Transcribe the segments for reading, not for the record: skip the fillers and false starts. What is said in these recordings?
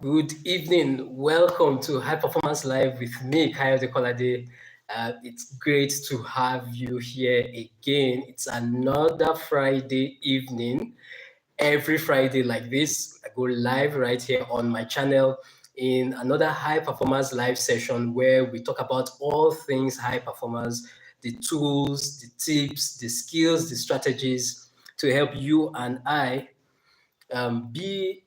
Good evening. Welcome to High Performance Live with me, Kyle Dekolade. It's great to have you here again. It's another Friday evening. Every Friday like this, I go live right here on my channel in another High Performance Live session where we talk about all things high performance, the tools, the tips, the skills, the strategies to help you and I be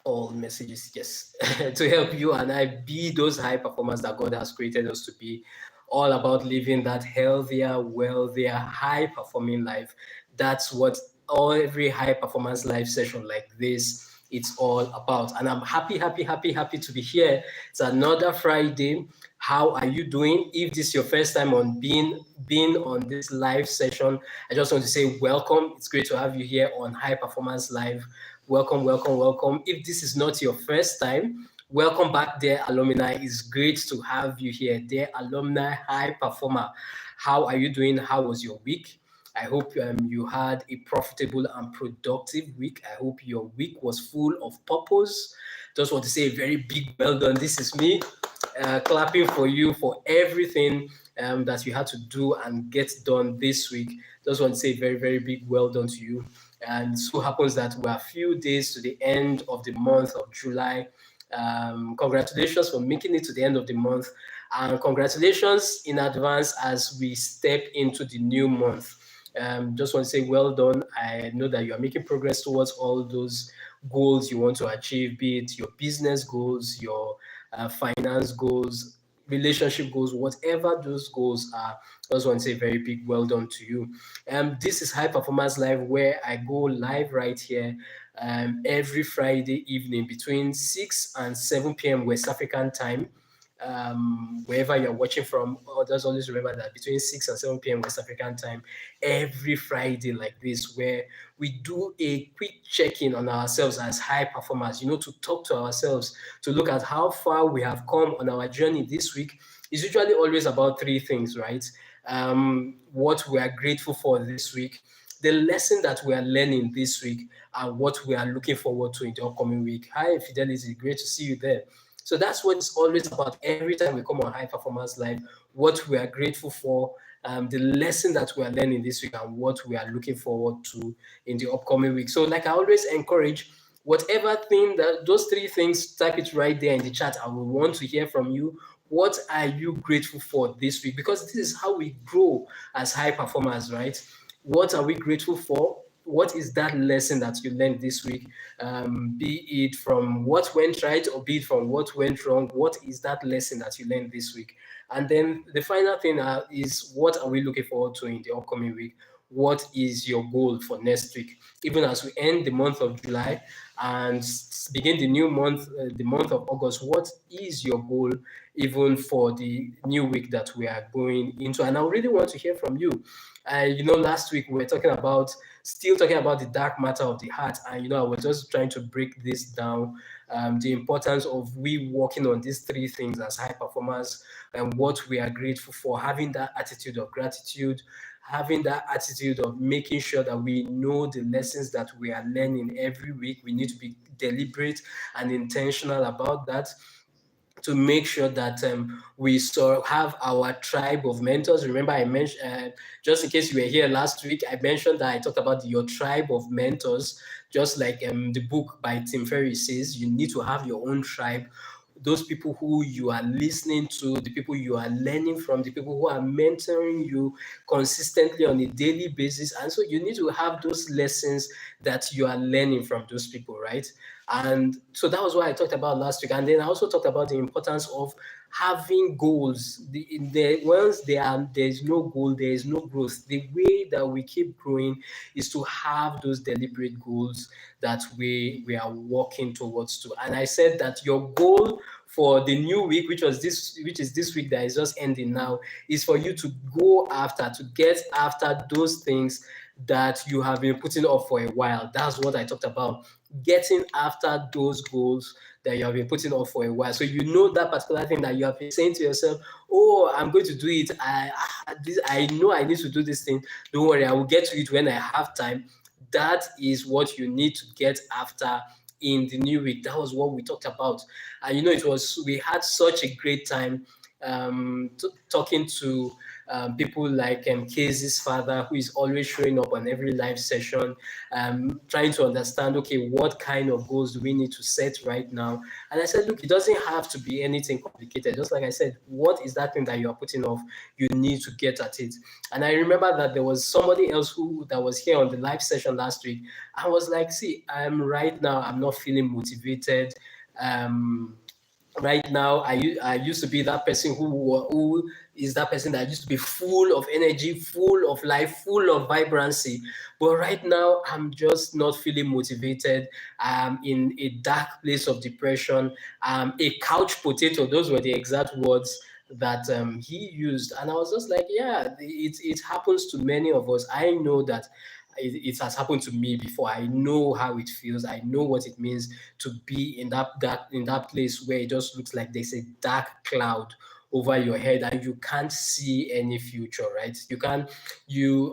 all messages, yes, to help you and I be those high performers that God has created us to be, all about living that healthier, wealthier, high performing life. That's what every high performance live session like this it's all about. And I'm happy to be here. It's another Friday. How are you doing? If this is your first time on being on this live session, I just want to say welcome. It's great to have you here on High Performance Live. Welcome. If this is not your first time, welcome back, dear alumni. It's great to have you here, dear alumni, high performer. How are you doing? How was your week? I hope you had a profitable and productive week. I hope your week was full of purpose. Just want to say a very big well done. This is me clapping for you for everything that you had to do and get done this week. Just want to say very big well done to you. And so happens that we're a few days to the end of the month of July. Congratulations for making it to the end of the month, and congratulations in advance as we step into the new month. Just want to say well done. I know that you are making progress towards all those goals you want to achieve, be it your business goals, your finance goals, relationship goals, whatever those goals are. I just want to say very big well done to you. This is High Performance Live, where I go live right here every Friday evening between 6 and 7 p.m. West African time. Wherever you're watching from, just always remember that between 6 and 7 p.m. West African time, every Friday like this, where we do a quick check-in on ourselves as high performers, to talk to ourselves, to look at how far we have come on our journey this week. It's usually always about three things, right? What we are grateful for this week, the lesson that we are learning this week, and what we are looking forward to in the upcoming week. Hi, Fidelity, great to see you there. So that's what it's always about every time we come on High Performance Live, what we are grateful for, the lesson that we are learning this week, and what we are looking forward to in the upcoming week. So like I always encourage, whatever thing, those three things, type it right there in the chat. I will want to hear from you. What are you grateful for this week? Because this is how we grow as high performers, right? What are we grateful for? What is that lesson that you learned this week? Be it from what went right or be it from what went wrong. What is that lesson that you learned this week? And then the final thing is, what are we looking forward to in the upcoming week? What is your goal for next week? Even as we end the month of July and begin the new month, the month of August, what is your goal even for the new week that we are going into? And I really want to hear from you. Last week we were still talking about the dark matter of the heart, and I was just trying to break this down, the importance of we working on these three things as high performers, and what we are grateful for, having that attitude of gratitude, having that attitude of making sure that we know the lessons that we are learning every week. We need to be deliberate and intentional about that, to make sure that we have our tribe of mentors. Remember, I mentioned, just in case you were here last week, I mentioned that I talked about your tribe of mentors, just like the book by Tim Ferriss says, you need to have your own tribe. Those people who you are listening to, the people you are learning from, the people who are mentoring you consistently on a daily basis. And so you need to have those lessons that you are learning from those people, right? And so that was what I talked about last week. And then I also talked about the importance of having goals. Once there's no goal, there is no growth. The way that we keep growing is to have those deliberate goals that we are working towards to. And I said that your goal for the new week, which is this week that is just ending now, is for you to get after those things that you have been putting off for a while. That's what I talked about. Getting after those goals that you have been putting off for a while. So that particular thing that you have been saying to yourself, oh, I'm going to do it. I know I need to do this thing. Don't worry, I will get to it when I have time. That is what you need to get after in the new week. That was what we talked about. And we had such a great time talking to people like Casey's father, who is always showing up on every live session, trying to understand, okay, what kind of goals do we need to set right now? And I said, look, it doesn't have to be anything complicated. Just like I said, what is that thing that you are putting off? You need to get at it. And I remember that there was somebody else that was here on the live session last week. I was like, see, right now, I'm not feeling motivated. Right now, I used to be that person who is that person that used to be full of energy, full of life, full of vibrancy. But right now, I'm just not feeling motivated. I'm in a dark place of depression. A couch potato. Those were the exact words that he used. And I was just like, yeah, it happens to many of us. I know that it has happened to me before. I know how it feels. I know what it means to be in that place where it just looks like there's a dark cloud over your head and you can't see any future, right?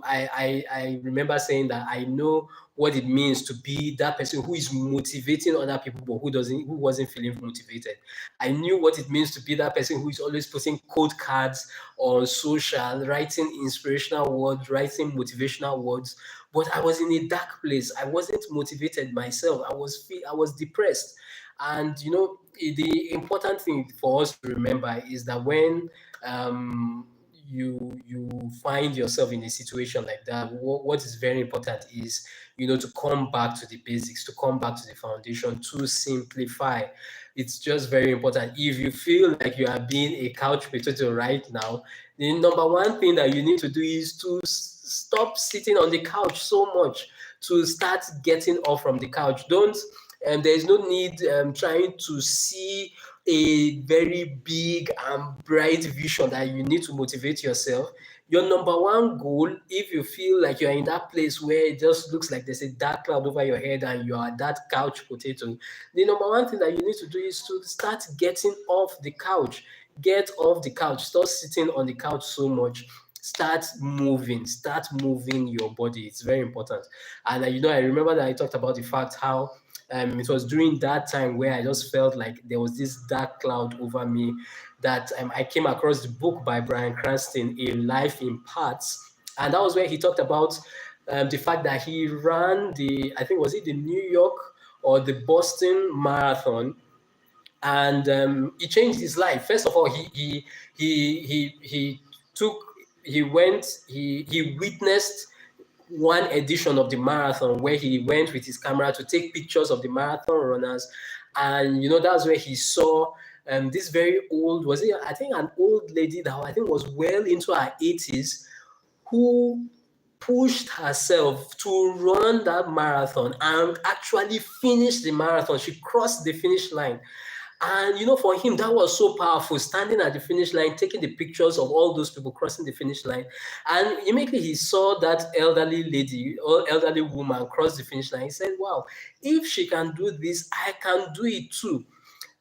I remember saying that I know what it means to be that person who is motivating other people but who wasn't feeling motivated. I knew what it means to be that person who is always putting code cards on social, writing inspirational words, writing motivational words, but I was in a dark place. I wasn't motivated myself. I was depressed. And the important thing for us to remember is that when you find yourself in a situation like that, what is very important is to come back to the basics, to come back to the foundation, to simplify. It's just very important. If you feel like you are being a couch potato right now, the number one thing that you need to do is to stop sitting on the couch so much, to start getting off from the couch. Don't there is no need trying to see a very big and bright vision that you need to motivate yourself. Your number one goal, if you feel like you're in that place where it just looks like there's a dark cloud over your head and you are that couch potato, the number one thing that you need to do is to start getting off the couch. Get off the couch. Stop sitting on the couch so much. Start moving your body. It's very important. And I remember that I talked about the fact how it was during that time where I just felt like there was this dark cloud over me, that I came across the book by Bryan Cranston, A Life in Parts. And that was where he talked about the fact that he ran I think, was it the New York or the Boston Marathon? And he changed his life. First of all, he witnessed one edition of the marathon where he went with his camera to take pictures of the marathon runners. And that's where he saw this very old, I think an old lady that I think was well into her 80s, who pushed herself to run that marathon and actually finish the marathon. She crossed the finish line. And for him, that was so powerful, standing at the finish line, taking the pictures of all those people crossing the finish line. And immediately he saw that elderly lady or elderly woman cross the finish line. He said, wow, if she can do this, I can do it too.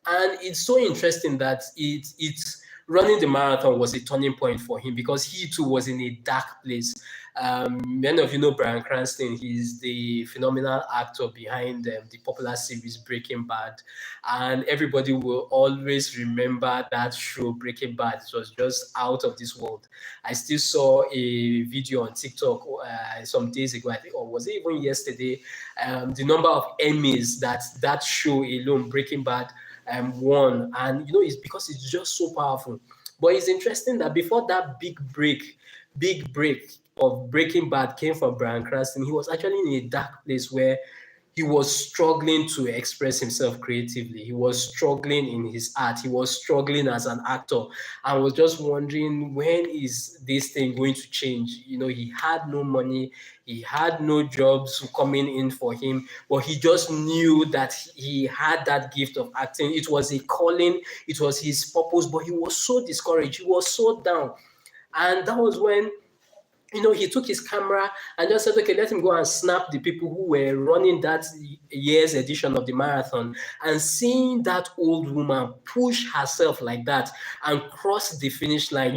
And it's so interesting that it's running the marathon was a turning point for him, because he too was in a dark place. Many of you know Bryan Cranston. He's the phenomenal actor behind the popular series Breaking Bad. And everybody will always remember that show, Breaking Bad. It was just out of this world. I still saw a video on TikTok some days ago, I think, or was it even yesterday, the number of Emmys that show alone, Breaking Bad, won. And it's because it's just so powerful. But it's interesting that before that big break of Breaking Bad came from Bryan Cranston, he was actually in a dark place where he was struggling to express himself creatively. He was struggling in his art. He was struggling as an actor, and was just wondering, when is this thing going to change? He had no money. He had no jobs coming in for him, but he just knew that he had that gift of acting. It was a calling. It was his purpose, but he was so discouraged. He was so down. And that was when he took his camera and just said, okay, let him go and snap the people who were running that year's edition of the marathon. And seeing that old woman push herself like that and cross the finish line,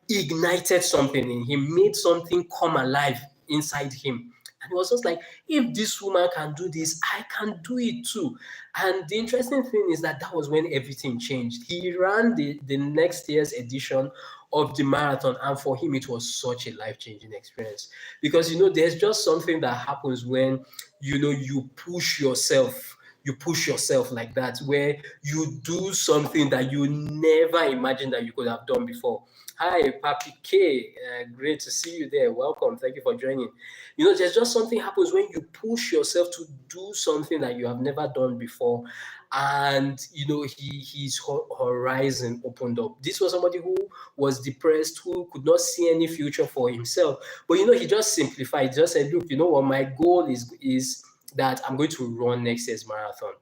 ignited something in him, made something come alive inside him. And it was just like, if this woman can do this, I can do it too. And the interesting thing is that was when everything changed. He ran the next year's edition of the marathon, and for him, it was such a life-changing experience. Because, there's just something that happens when, you push yourself. You push yourself like that, where you do something that you never imagined that you could have done before. Hi, Papi K. Great to see you there. Welcome. Thank you for joining. There's just something happens when you push yourself to do something that you have never done before. And, his horizon opened up. This was somebody who was depressed, who could not see any future for himself. But, he just simplified, just said, look, you know what, my goal is that I'm going to run next year's marathon.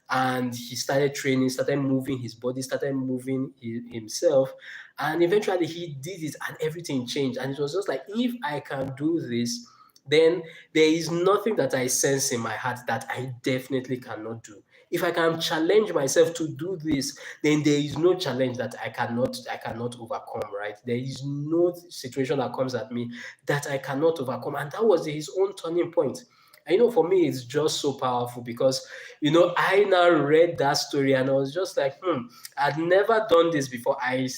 And he started training, started moving his body, started moving himself. And eventually he did it and everything changed. And it was just like, if I can do this, then there is nothing that I sense in my heart that I definitely cannot do. If I can challenge myself to do this, then there is no challenge that I cannot overcome, right? There is no situation that comes at me that I cannot overcome. And that was his own turning point. And, for me, it's just so powerful because, I now read that story and I was just like, I'd never done this before. I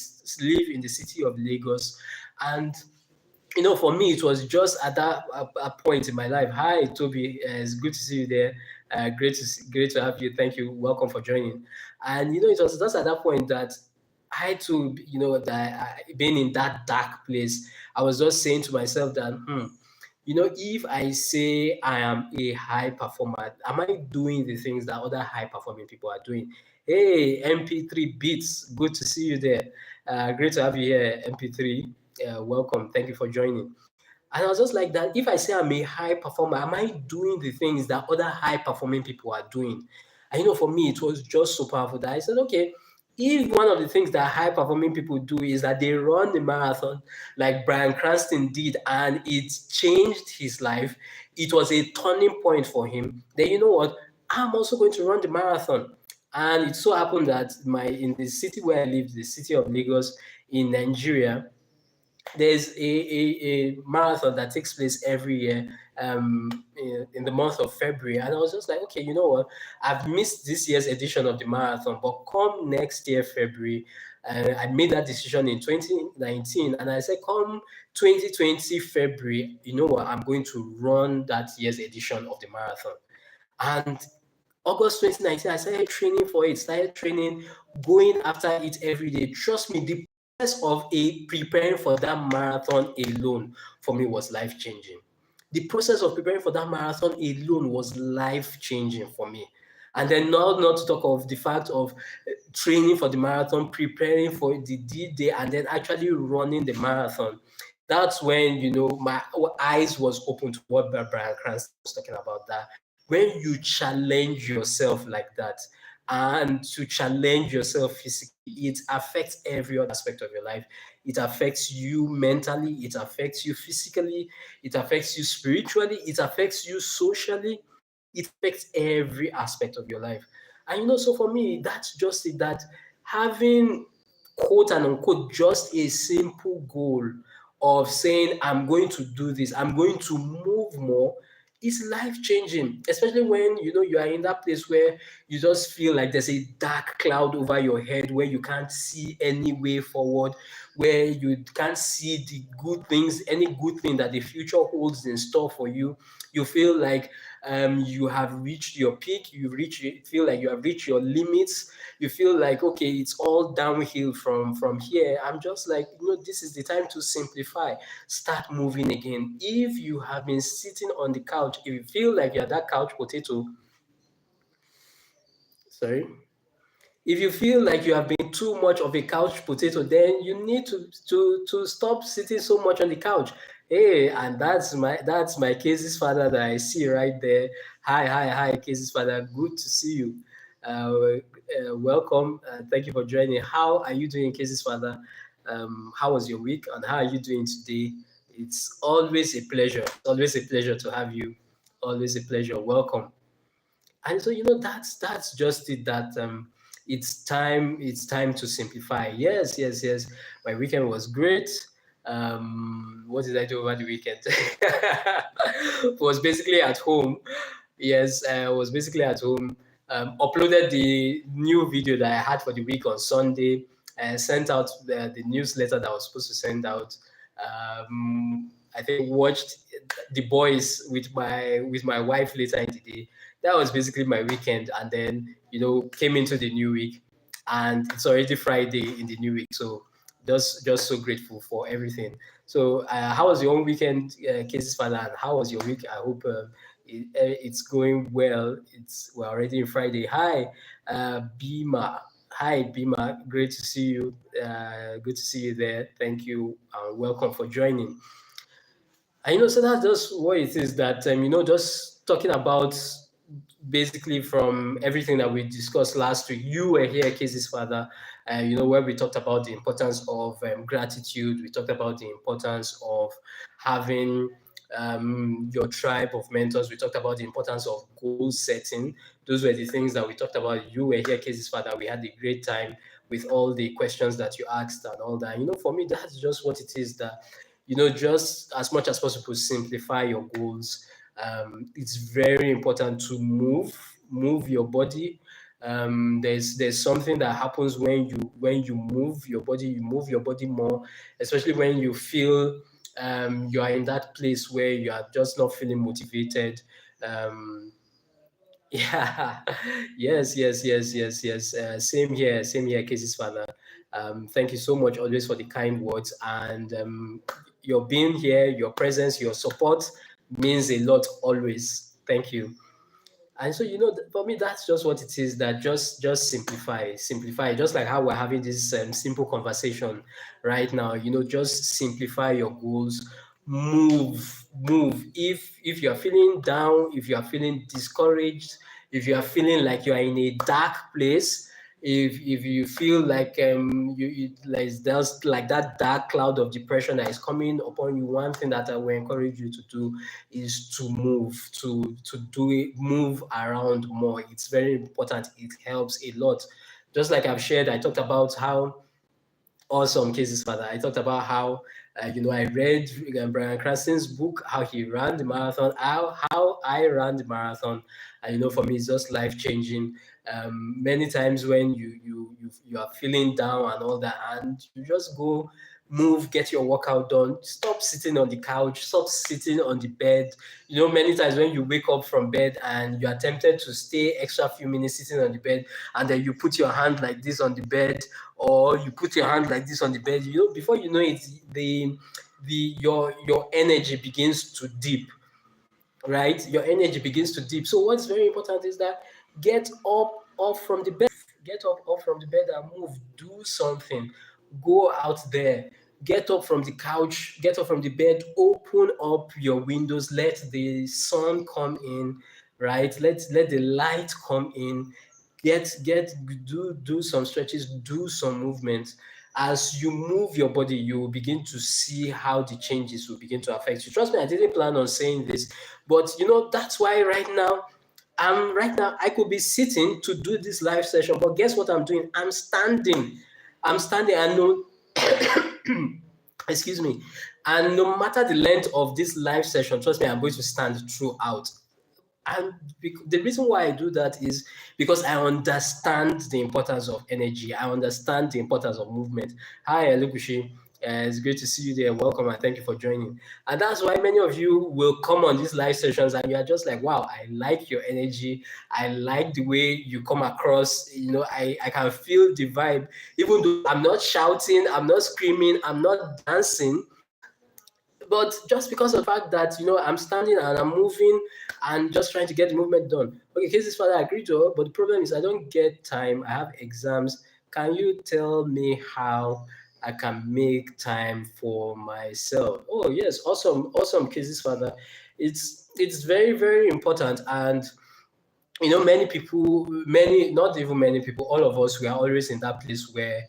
live in the city of Lagos. And, for me, it was just at that a point in my life. Hi, Toby. It's good to see you there. Great to have you. Thank you. Welcome for joining. And, it was just at that point that I too, being in that dark place, I was just saying to myself that, if I say I am a high performer, am I doing the things that other high performing people are doing? Hey, MP3 Beats, good to see you there. Great to have you here, MP3. Welcome. Thank you for joining. And I was just like that. If I say I'm a high performer, am I doing the things that other high performing people are doing? And for me, it was just so powerful that I said, okay, if one of the things that high performing people do is that they run the marathon like Brian Cranston did and it changed his life, it was a turning point for him, then you know what? I'm also going to run the marathon. And it so happened that in the city where I live, the city of Lagos in Nigeria, there's a marathon that takes place every year in the month of February. And I was just like, okay, you know what? I've missed this year's edition of the marathon, but come next year, February, I made that decision in 2019. And I said, come 2020 February, you know what? I'm going to run that year's edition of the marathon. And August 2019, I started training for it, started training, going after it every day. Trust me, the process of preparing for that marathon alone for me was life-changing. The process of preparing for that marathon alone was life-changing for me. And then not to talk of the fact of training for the marathon, preparing for the D-Day, and then actually running the marathon. That's when, my eyes was open to what Brian Cranston was talking about, that when you challenge yourself like that, and to challenge yourself physically, it affects every other aspect of your life. It affects you mentally, it affects you physically, it affects you spiritually, it affects you socially, it affects every aspect of your life. And so for me, that's just it, that having quote and unquote just a simple goal of saying, I'm going to do this, I'm going to move more, is life-changing, especially when you are in that place where you just feel like there's a dark cloud over your head, where you can't see any way forward, where you can't see the good things, any good thing that the future holds in store for you. You feel like you have reached your peak, feel like you have reached your limits, you feel like, okay, it's all downhill from here. I'm just like, this is the time to simplify, start moving again. If you have been sitting on the couch, if you feel like you're that couch potato, sorry, if you feel like you have been too much of a couch potato, then you need to stop sitting so much on the couch. Hey, and that's my Casey's father that I see right there. Hi, Casey's father. Good to see you. Welcome. Thank you for joining. How are you doing, Casey's father? How was your week, and how are you doing today? It's always a pleasure. It's always a pleasure to have you. Always a pleasure. Welcome. And so that's just it, that it's time to simplify. Yes. My weekend was great. What did I do over the weekend? Was basically at home. Yes, I was basically at home. Uploaded the new video that I had for the week on Sunday. Sent out the newsletter that I was supposed to send out. I think watched The Boys with my wife later in the day. That was basically my weekend, and then came into the new week, and it's already Friday in the new week. So just so grateful for everything. So how was your own weekend, Casey's father, and how was your week? I hope it's going well. We're already in Friday. Hi, Bima. Hi, Bima. Great to see you. Good to see you there. Thank you and welcome for joining. And so that's just what it is that just talking about basically from everything that we discussed last week. You were here, Casey's father, where we talked about the importance of gratitude. We talked about the importance of having your tribe of mentors. We talked about the importance of goal setting. Those were the things that we talked about. You were here, Casey's father. We had a great time with all the questions that you asked and all that. For me, that's just what it is, that just as much as possible, simplify your goals. It's very important to move your body. There's something that happens when you move your body. You move your body more, especially when you feel you are in that place where you are just not feeling motivated. Um, yeah, yes. Same here, Casey's father. Thank you so much always for the kind words, and your being here, your presence, your support means a lot always. Thank you. And so, for me, that's just what it is. That just simplify. Just like how we're having this simple conversation right now. Just simplify your goals. Move. If you're feeling down, if you are feeling discouraged, if you are feeling like you are in a dark place, if you feel like like there's like that dark cloud of depression that is coming upon you, one thing that I will encourage you to do is to move, to do it, move around more. It's very important. It helps a lot. Just like I've shared, I talked about how awesome Casey's father. I talked about how I read Brian Cranston's book, how he ran the marathon, how I ran the marathon, and for me, it's just life changing. Many times when you are feeling down and all that, and you just go move, get your workout done. Stop sitting on the couch. Stop sitting on the bed. Many times when you wake up from bed and you are tempted to stay extra few minutes sitting on the bed, and then you put your hand like this on the bed, or you put your hand like this on the bed, before you know it, your energy begins to dip, right? Your energy begins to dip. So what's very important is that get up off from the bed, get up off from the bed and move, do something, go out there, get up from the couch, get up from the bed, open up your windows, let the sun come in, right? Let the light come in, do some stretches, do some movements. As you move your body, you will begin to see how the changes will begin to affect you. Trust me, I didn't plan on saying this, but that's why right now I could be sitting to do this live session, but guess what I'm doing? I'm standing. I know excuse me. And no matter the length of this live session, trust me, I'm going to stand throughout. And the reason why I do that is because I understand the importance of energy. I understand the importance of movement. Hi, Elukushi. It's great to see you there. Welcome and thank you for joining. And that's why many of you will come on these live sessions and you are just like, wow, I like your energy. I like the way you come across. I can feel the vibe. Even though I'm not shouting, I'm not screaming, I'm not dancing, but just because of the fact that I'm standing and I'm moving and just trying to get the movement done. Okay, Casey's father, I agree to her, but the problem is I don't get time. I have exams. Can you tell me how I can make time for myself? Oh yes, awesome, Casey's father. It's very, very important. And many people, not even many people, all of us, we are always in that place where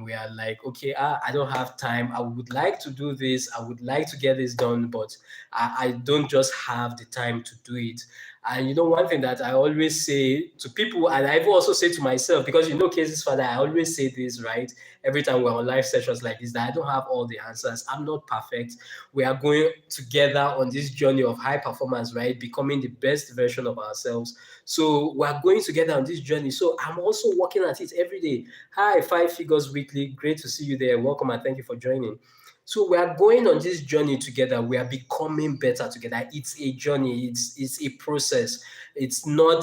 we are like, okay, I don't have time. I would like to do this. I would like to get this done, but I don't just have the time to do it. And one thing that I always say to people, and I also say to myself, because Casey's father, I always say this, right? Every time we're on live sessions like this, that I don't have all the answers. I'm not perfect. We are going together on this journey of high performance, right? Becoming the best version of ourselves. So we're going together on this journey. So I'm also working at it every day. Hi, Five Figures Weekly. Great to see you there. Welcome and thank you for joining. So we are going on this journey together. We are becoming better together. It's a journey. It's a process. It's none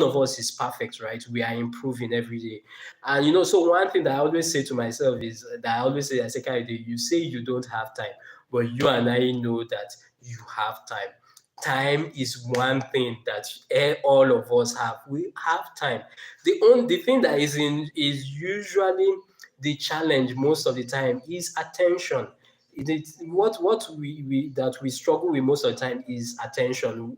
of us is perfect, right? We are improving every day. And so one thing that I always say to myself is that I say, Kaide, you say you don't have time, but you and I know that you have time. Time is one thing that all of us have. We have time. The thing that is usually the challenge most of the time is attention. What we struggle with most of the time is attention.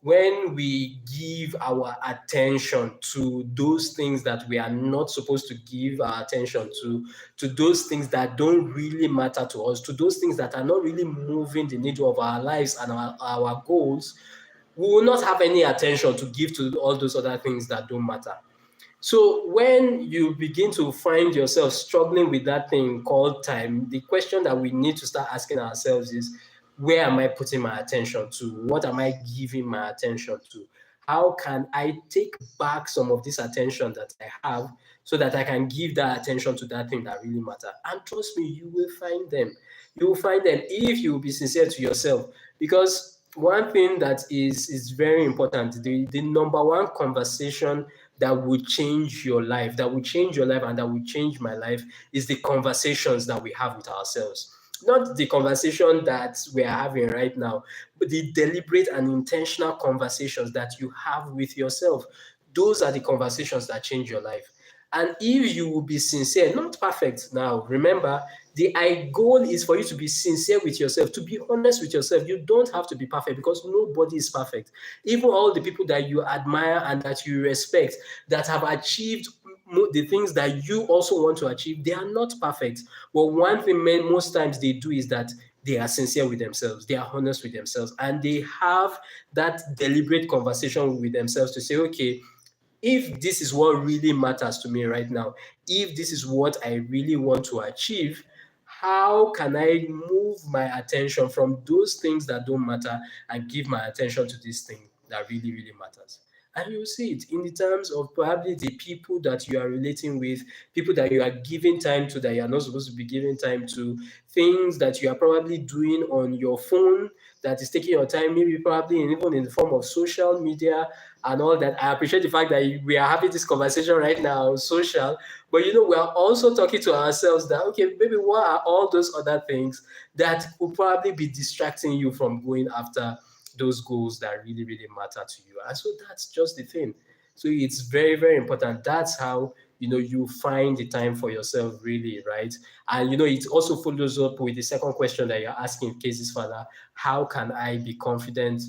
When we give our attention to those things that we are not supposed to give our attention to those things that don't really matter to us, to those things that are not really moving the needle of our lives and our goals, we will not have any attention to give to all those other things that don't matter. So when you begin to find yourself struggling with that thing called time, the question that we need to start asking ourselves is, where am I putting my attention to? What am I giving my attention to? How can I take back some of this attention that I have so that I can give that attention to that thing that really matters? And trust me, you will find them. You will find them if you will be sincere to yourself. Because one thing that is very important, the number one conversation that will change your life, and that will change my life, is the conversations that we have with ourselves. Not the conversation that we are having right now, but the deliberate and intentional conversations that you have with yourself. Those are the conversations that change your life. And if you will be sincere, not perfect now, remember, the goal is for you to be sincere with yourself, to be honest with yourself. You don't have to be perfect because nobody is perfect. Even all the people that you admire and that you respect, that have achieved the things that you also want to achieve, they are not perfect. But one thing most times they do is that they are sincere with themselves, they are honest with themselves, and they have that deliberate conversation with themselves to say, okay, if this is what really matters to me right now, if this is what I really want to achieve, how can I move my attention from those things that don't matter and give my attention to this thing that really, really matters? And you will see it in the terms of probably the people that you are relating with, people that you are giving time to that you are not supposed to be giving time to, things that you are probably doing on your phone that is taking your time, maybe probably even in the form of social media and all that. I appreciate the fact that we are having this conversation right now on social, but we are also talking to ourselves that, okay, maybe what are all those other things that could probably be distracting you from going after those goals that really, really matter to you? And so that's just the thing. So it's very, very important. That's how you find the time for yourself, really, right? And it also follows up with the second question that you're asking, Casey's father: how can I be confident?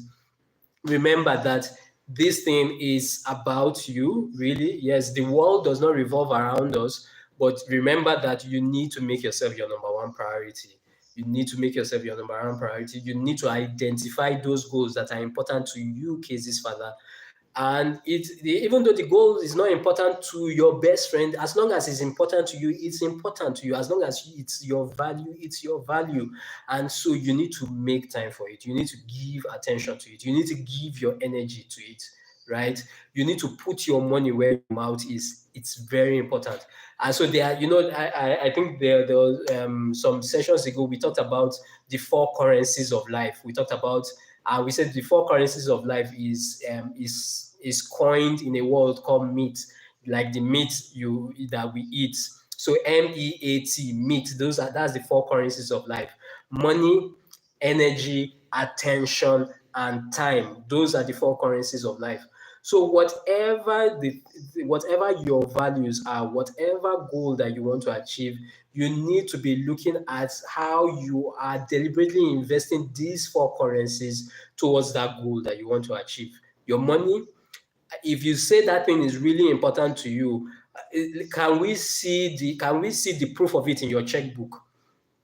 Remember that this thing is about you, really. Yes, the world does not revolve around us, but remember that you need to make yourself your number one priority. You need to make yourself your number one priority. You need to identify those goals that are important to you, Casey's father. And even though the goal is not important to your best friend, as long as it's important to you, it's important to you. As long as it's your value, it's your value. And so you need to make time for it. You need to give attention to it. You need to give your energy to it, right? You need to put your money where your mouth is. It's very important. And so I think there was some sessions ago, we talked about the four currencies of life. We talked about we said the four currencies of life is coined in a word called meat, like the meat that we eat. So MEAT, meat. That's the four currencies of life: money, energy, attention, and time. Those are the four currencies of life. So whatever your values are, whatever goal that you want to achieve, you need to be looking at how you are deliberately investing these four currencies towards that goal that you want to achieve. Your money, if you say that thing is really important to you, can we see the proof of it in your checkbook?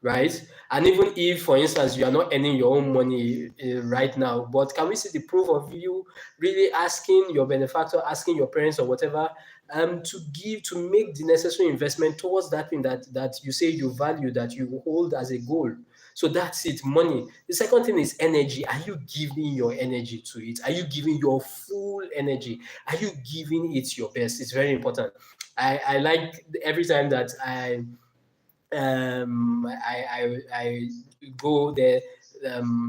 Right? And even if, for instance, you are not earning your own money right now, but can we see the proof of you really asking your benefactor, asking your parents or whatever, to give, to make the necessary investment towards that thing that you say you value, that you hold as a goal. So that's it, money. The second thing is energy. Are you giving your energy to it? Are you giving your full energy? Are you giving it your best? It's very important. I like every time that I go there.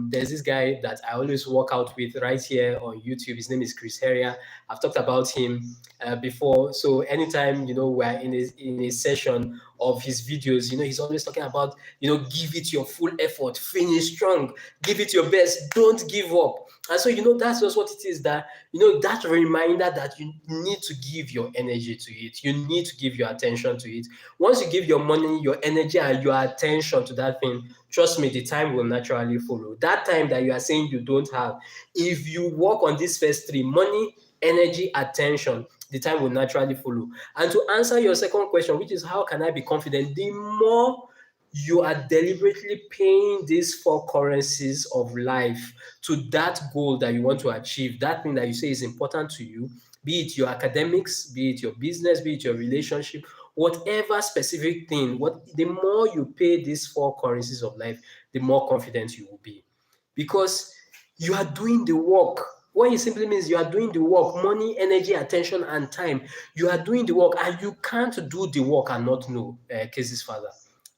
There's this guy that I always work out with right here on YouTube. His name is Chris Heria. I've talked about him before. So anytime we're in a session of his videos, he's always talking about give it your full effort, finish strong, give it your best, don't give up. And so that's just what it is. That reminder that you need to give your energy to it. You need to give your attention to it. Once you give your money, your energy, and your attention to that thing, trust me, the time will naturally follow. That time that you are saying you don't have, if you work on these first three: money, energy, attention, the time will naturally follow. And to answer your second question, which is how can I be confident, the more you are deliberately paying these four currencies of life to that goal that you want to achieve, that thing that you say is important to you, be it your academics, be it your business, be it your relationship, whatever specific thing, the more you pay these four currencies of life, the more confident you will be. Because you are doing the work. What it simply means, you are doing the work: money, energy, attention, and time. You are doing the work, and you can't do the work and not know Casey's father.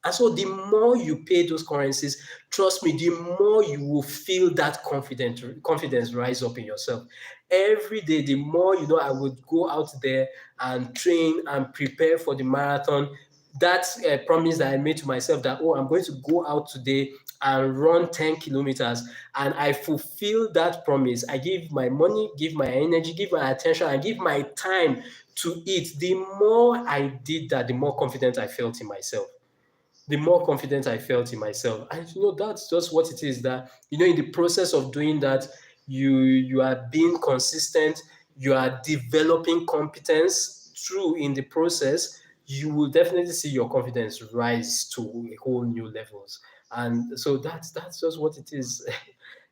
And so the more you pay those currencies, trust me, the more you will feel that confidence rise up in yourself. Every day, the more I would go out there and train and prepare for the marathon. That promise that I made to myself, that, oh, I'm going to go out today and run 10 kilometers, and I fulfill that promise. I give my money, give my energy, give my attention, and give my time to it. The more I did that, the more confident I felt in myself. The more confident I felt in myself. And that's just what it is, that in the process of doing that, you are being consistent, you are developing competence through in the process. You will definitely see your confidence rise to a whole new levels. And so that's just what it is.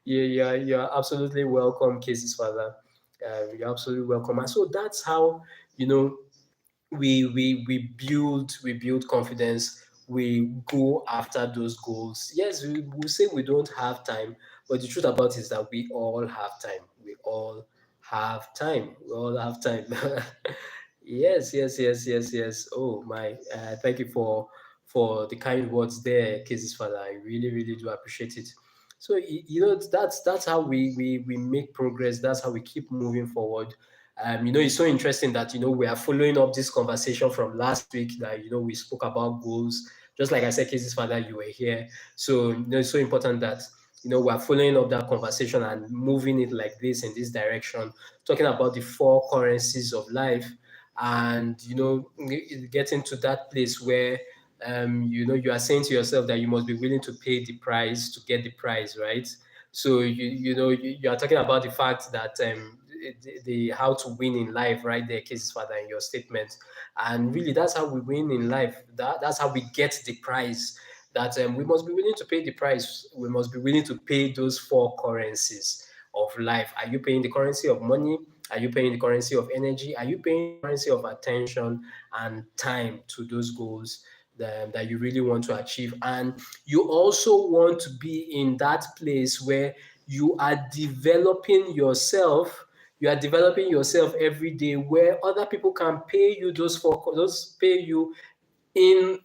You're absolutely welcome, Casey's father. You're absolutely welcome. And so that's how you know we build confidence. We go after those goals. Yes, we say we don't have time, but the truth about it is that we all have time. We all have time. Yes, yes, yes, yes, yes. Oh my, thank you for the kind words there, Casey's father. I really, really do appreciate it. So that's how we make progress. That's how we keep moving forward. It's so interesting that we are following up this conversation from last week, that we spoke about goals. Just like I said, Casey's father, you were here. So it's so important that we are following up that conversation and moving it like this, in this direction, talking about the four currencies of life, and getting to that place where you are saying to yourself that you must be willing to pay the price to get the prize, right? So you are talking about the fact that the how to win in life, right there, Casey's father, in your statement. And really, that's how we win in life. That's how we get the prize. That we must be willing to pay the price. We must be willing to pay those four currencies of life. Are you paying the currency of money? Are you paying the currency of energy? Are you paying the currency of attention and time to those goals that you really want to achieve? And you also want to be in that place where you are developing yourself. You are developing yourself every day, where other people can pay you those pay you in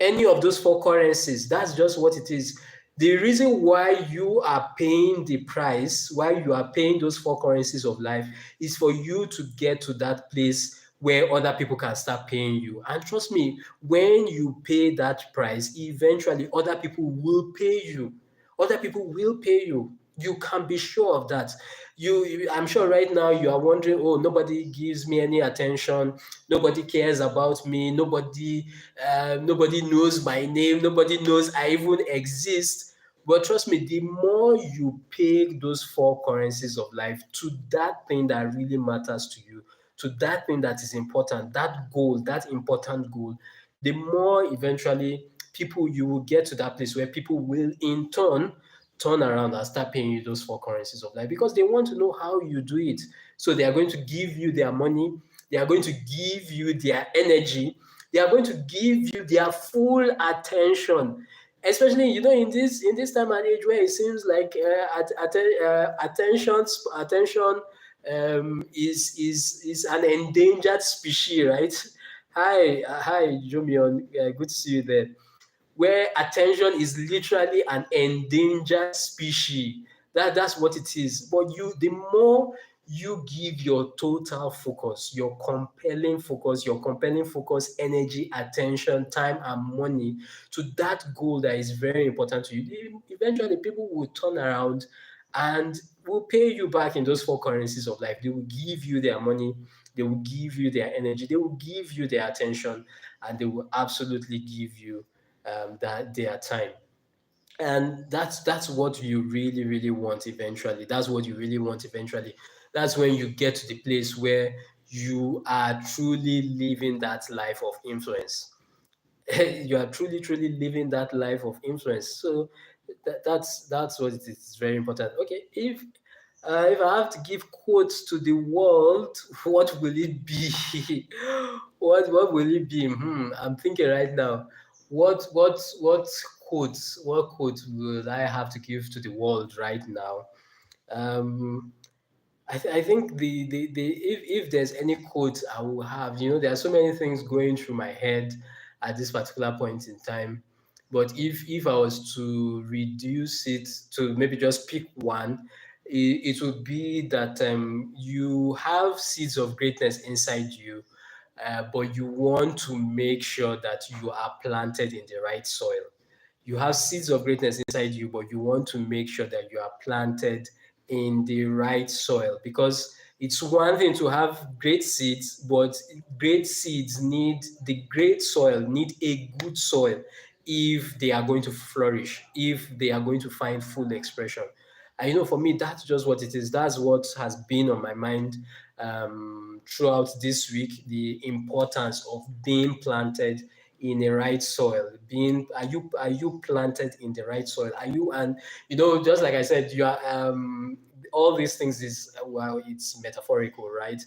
any of those four currencies. That's just what it is. The reason why you are paying the price, why you are paying those four currencies of life, is for you to get to that place where other people can start paying you. And trust me, when you pay that price, eventually other people will pay you. Other people will pay you. You can be sure of that. I'm sure right now you are wondering, oh, nobody gives me any attention, nobody cares about me, nobody knows my name, nobody knows I even exist. But trust me, the more you pay those four currencies of life to that thing that really matters to you, to that thing that is important, that goal, that important goal, the more eventually people, you will get to that place where people will in turn around and start paying you those four currencies of life because they want to know how you do it. So they are going to give you their money, they are going to give you their energy, they are going to give you their full attention. Especially, in this time and age where it seems like attention is an endangered species, right? Hi, Jomion. Good to see you there. Where attention is literally an endangered species. That's what it is. But the more you give your total focus, your compelling focus, energy, attention, time, and money to that goal that is very important to you, eventually people will turn around and will pay you back in those four currencies of life. They will give you their money, they will give you their energy, they will give you their attention, and they will absolutely give you that their time. And that's what you really really want eventually. That's what you really want eventually. That's when you get to the place where you are truly living that life of influence. You are truly truly living that life of influence. So that's what it is. It's very important. Okay, if I have to give quotes to the world, what will it be? What will it be? I'm thinking right now. What quotes would I have to give to the world right now? Um, I think if there's any quote I will have, there are so many things going through my head at this particular point in time. But if I was to reduce it to maybe just pick one, it would be that you have seeds of greatness inside you, but you want to make sure that you are planted in the right soil. You have seeds of greatness inside you, but you want to make sure that you are planted in the right soil, because it's one thing to have great seeds, but great seeds need the great soil, need a good soil if they are going to flourish, if they are going to find full expression. And for me, that's just what it is. That's what has been on my mind throughout this week, the importance of being planted in the right soil. Are you planted in the right soil? Are you and just like I said, you are all these things is, well, it's metaphorical, right?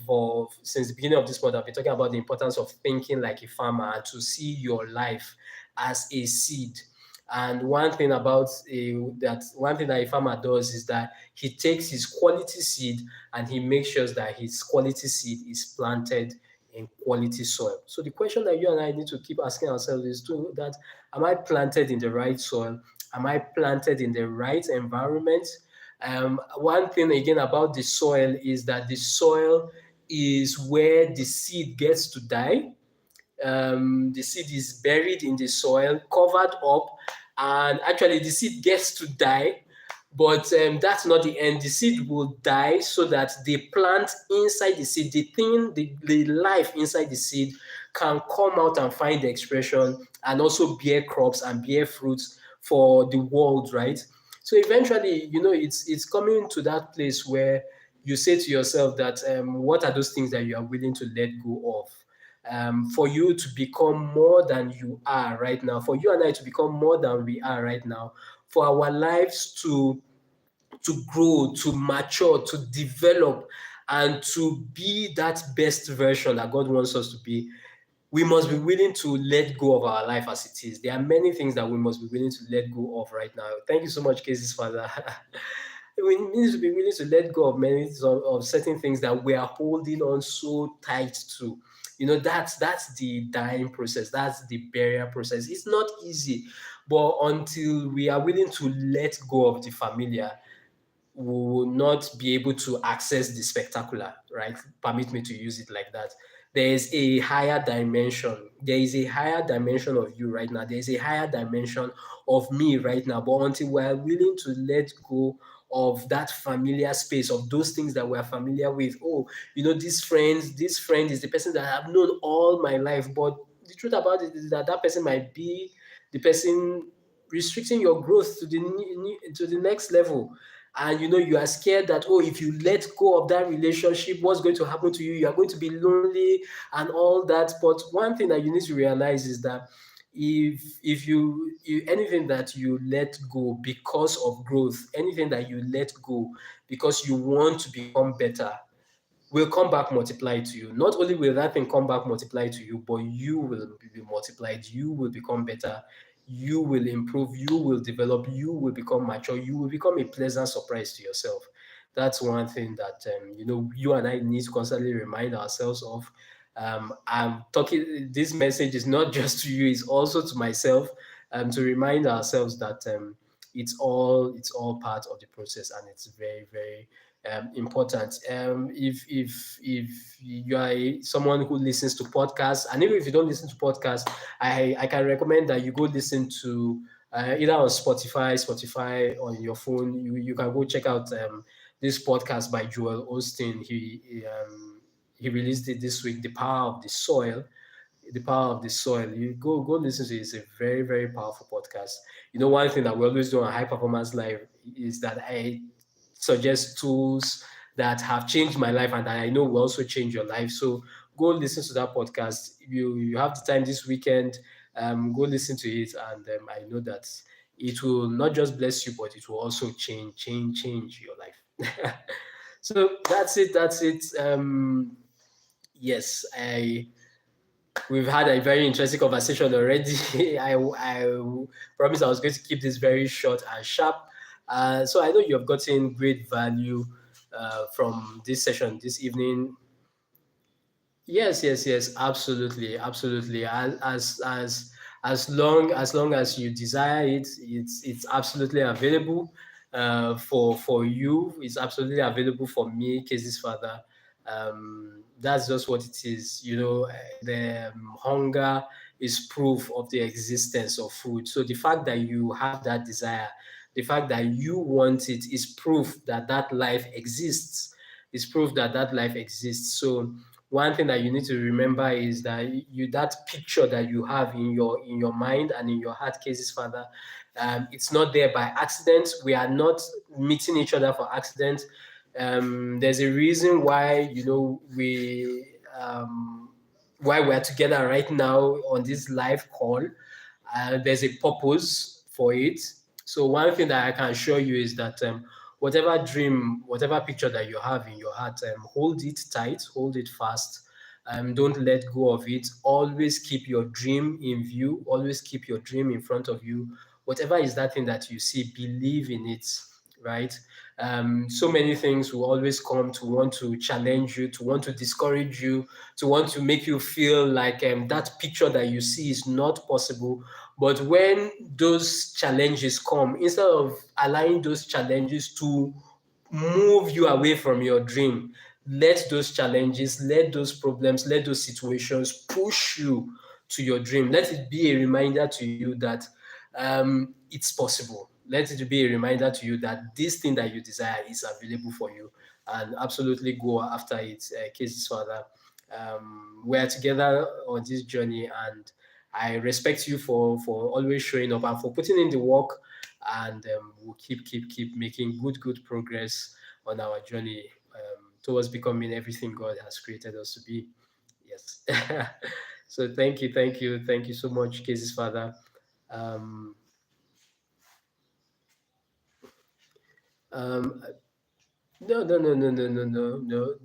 For since the beginning of this month, I've been talking about the importance of thinking like a farmer and to see your life as a seed. And one thing that a farmer does is that he takes his quality seed and he makes sure that his quality seed is planted in quality soil. So the question that you and I need to keep asking ourselves is that, am I planted in the right soil? Am I planted in the right environment? One thing again about the soil is that the soil is where the seed gets to die. The seed is buried in the soil, covered up, and actually the seed gets to die. But that's not the end. The seed will die so that the plant inside the seed, the life inside the seed, can come out and find the expression and also bear crops and bear fruits for the world, right? So eventually, it's coming to that place where you say to yourself that what are those things that you are willing to let go of? For you to become more than you are right now, for you and I to become more than we are right now, for our lives to grow, to mature, to develop, and to be that best version that God wants us to be, we must be willing to let go of our life as it is. There are many things that we must be willing to let go of right now. Thank you so much, Casey's father. We need to be willing to let go of many of certain things that we are holding on so tight to. That's the dying process. That's the burial process. It's not easy, but until we are willing to let go of the familiar, we will not be able to access the spectacular, right? Permit me to use it like that. There is a higher dimension. There is a higher dimension of you right now. There is a higher dimension of me right now. But until we're willing to let go of that familiar space, of those things that we're familiar with, this friend is the person that I've known all my life. But the truth about it is that that person might be the person restricting your growth to the next level. And you are scared that, oh, if you let go of that relationship, what's going to happen to you? You are going to be lonely and all that. But one thing that you need to realize is that if you anything that you let go because of growth, anything that you let go because you want to become better, will come back multiplied to you. Not only will that thing come back multiplied to you, but you will be multiplied. You will become better. You will improve. You will develop. You will become mature. You will become a pleasant surprise to yourself. That's one thing that you and I need to constantly remind ourselves of. I'm talking. This message is not just to you; it's also to myself. To remind ourselves that it's all part of the process, and it's very very important. If you are someone who listens to podcasts, and even if you don't listen to podcasts, I can recommend that you go listen to either on Spotify on your phone. You can go check out this podcast by Joel Osteen. He released it this week, The Power of the Soil. The Power of the Soil. You go listen to it. It's a very very powerful podcast. One thing that we always do on High Performance Live is that I suggest tools that have changed my life and that I know will also change your life. So go listen to that podcast. If you have the time this weekend, go listen to it, and I know that it will not just bless you, but it will also change your life. So that's it. That's it. Yes, we've had a very interesting conversation already. I promised I was going to keep this very short and sharp. So I know you have gotten great value from this session this evening. Yes, yes, yes, absolutely, absolutely. As long as you desire it, it's absolutely available for you. It's absolutely available for me, Casey's father. That's just what it is. The hunger is proof of the existence of food. So the fact that you have that desire, the fact that you want it, is proof that that life exists. Is proof that that life exists. So one thing that you need to remember is that that picture that you have in your mind and in your heart, Casey's father, it's not there by accident. We are not meeting each other for accident. There's a reason why why we're together right now on this live call. There's a purpose for it. So one thing that I can assure you is that whatever dream, whatever picture that you have in your heart, hold it tight, hold it fast. Don't let go of it. Always keep your dream in view. Always keep your dream in front of you. Whatever is that thing that you see, believe in it, right? So many things will always come to want to challenge you, to want to discourage you, to want to make you feel like that picture that you see is not possible. But when those challenges come, instead of allowing those challenges to move you away from your dream, let those challenges, let those problems, let those situations push you to your dream. Let it be a reminder to you that it's possible. Let it be a reminder to you that this thing that you desire is available for you, and absolutely go after it. Casey's father, we're together on this journey, and I respect you for always showing up and for putting in the work, and we'll keep making good progress on our journey towards becoming everything God has created us to be. Yes. So thank you so much, Casey's father. Um, um, no, no, no, no, no, no, no, no.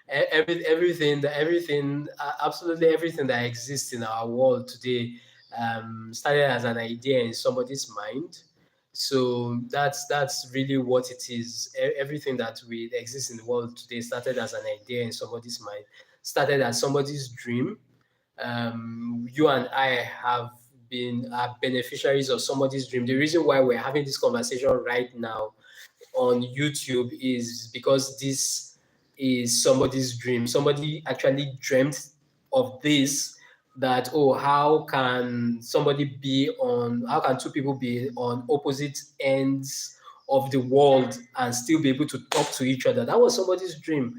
Everything, absolutely everything that exists in our world today started as an idea in somebody's mind. So that's really what it is. Everything that we exists in the world today started as an idea in somebody's mind, started as somebody's dream. You and I have been beneficiaries of somebody's dream. The reason why we're having this conversation right now on YouTube is because this is somebody's dream. Somebody actually dreamt of this, that, oh, how can two people be on opposite ends of the world and still be able to talk to each other? That was somebody's dream,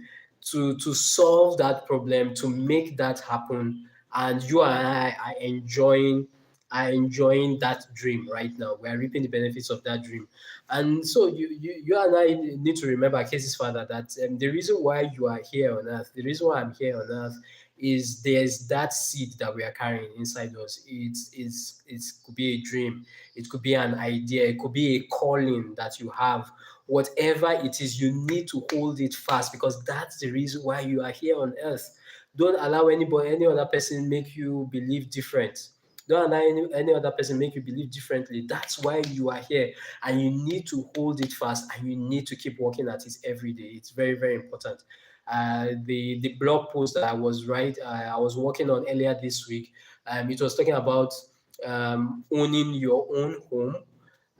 to solve that problem, to make that happen. And you and I are enjoying are enjoying that dream right now. We are reaping the benefits of that dream. And so you and I need to remember, Casey's father, that the reason why you are here on earth, the reason why I'm here on earth is there's that seed that we are carrying inside us. It could be a dream, it could be an idea, it could be a calling that you have. Whatever it is, you need to hold it fast because that's the reason why you are here on earth. Don't allow anybody, any other person make you believe different. Don't allow any other person make you believe differently. That's why you are here. And you need to hold it fast and you need to keep working at it every day. It's very, very important. The blog post that I was working on earlier this week, it was talking about owning your own home,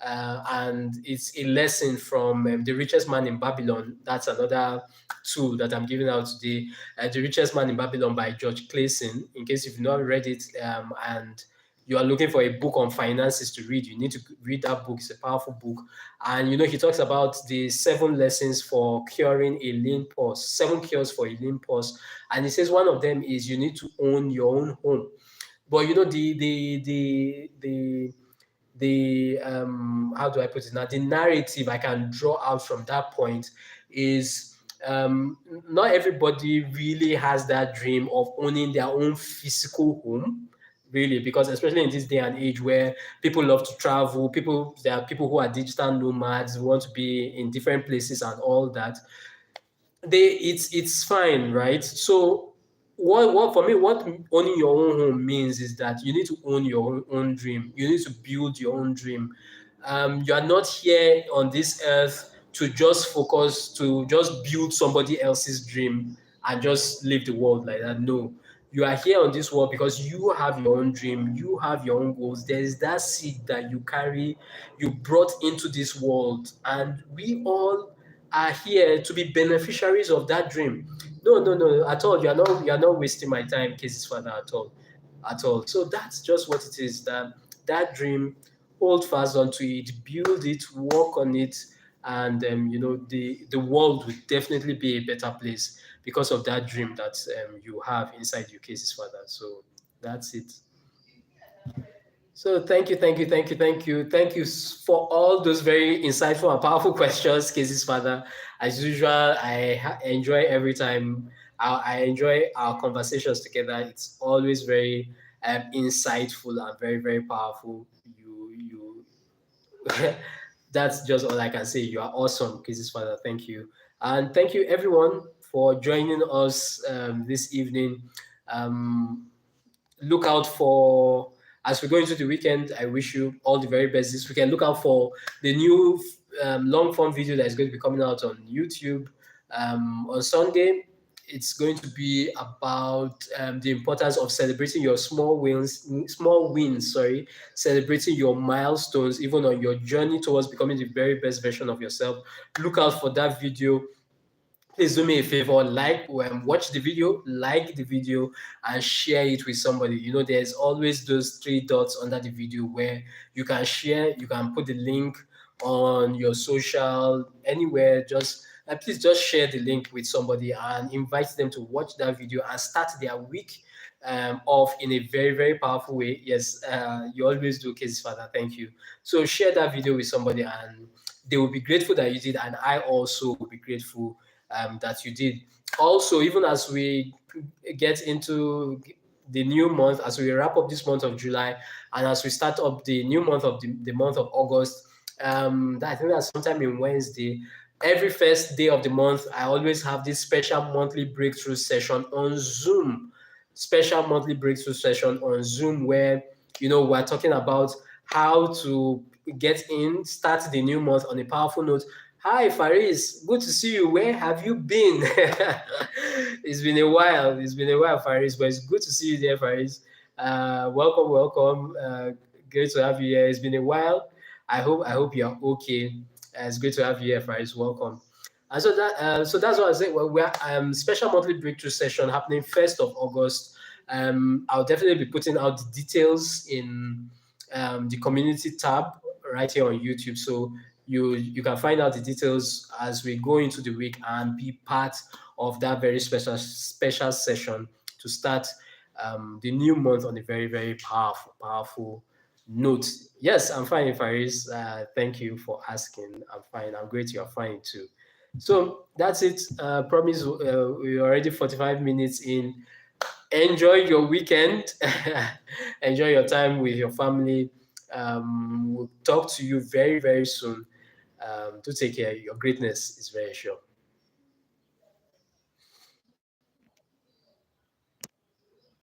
and it's a lesson from The Richest Man in Babylon. That's another tool that I'm giving out today. The Richest Man in Babylon by George Clason. In case you've not read it, and you are looking for a book on finances to read, you need to read that book. It's a powerful book. And he talks about the 7 lessons for curing a lean purse, 7 cures for a lean purse. And he says one of them is you need to own your own home. But the how do I put it now? The narrative I can draw out from that point is not everybody really has that dream of owning their own physical home, really, because especially in this day and age where people love to travel, there are people who are digital nomads, who want to be in different places and all that. It's fine, right? So what for me, what owning your own home means is that you need to own your own dream. You need to build your own dream. You are not here on this earth to just focus to just build somebody else's dream and just live the world like that. No, you are here on this world because you have your own dream, you have your own goals. There is that seed that you carry, you brought into this world, and we all are here to be beneficiaries of that dream. No, no, no, at all. You are not wasting my time, Casey's father, at all. At all. So that's just what it is. That dream, hold fast onto it, build it, work on it, and the world will definitely be a better place because of that dream that you have inside you, Casey's father. So that's it. So thank you, thank you, thank you, thank you, thank you for all those very insightful and powerful questions, Casey's father. As usual, enjoy every time. I enjoy our conversations together. It's always very insightful and very, very powerful. That's just all I can say. You are awesome, Casey's father. Thank you, and thank you everyone for joining us this evening. Um, Look out for, as we go into the weekend, I wish you all the very best this weekend. Look out for the new long form video that is going to be coming out on YouTube on Sunday. It's going to be about the importance of celebrating your small wins, sorry, celebrating your milestones, even on your journey towards becoming the very best version of yourself. Look out for that video. Please do me a favor, watch the video, like the video, and share it with somebody. There's always those 3 dots under the video where you can share, you can put the link on your social, anywhere. Just please just share the link with somebody and invite them to watch that video and start their week off in a very, very powerful way. Yes, you always do, Casey's father. Thank you. So share that video with somebody and they will be grateful that you did, and I also will be grateful that you did. Also, even as we get into the new month, as we wrap up this month of July, and as we start up the new month of the month of August, I think that's sometime in Wednesday. Every first day of the month, I always have this special monthly breakthrough session on Zoom. Special monthly breakthrough session on Zoom where we're talking about how to start the new month on a powerful note. Hi, Faris. Good to see you. Where have you been? It's been a while. It's been a while, Faris, but it's good to see you there, Faris. Welcome, welcome. Great to have you here. It's been a while. I hope you're okay. It's great to have you here, Faris. Welcome. And so that's what I say. Well, we're special monthly breakthrough session happening 1st of August. I'll definitely be putting out the details in the community tab right here on YouTube. So you can find out the details as we go into the week and be part of that very special session to start the new month on a very, very powerful note. Yes, I'm fine, Faris. Thank you for asking. I'm fine. I'm great. You're fine too. So that's it. Promise we're already 45 minutes in. Enjoy your weekend. Enjoy your time with your family. We'll talk to you very, very soon. Do take care. Your greatness is very sure.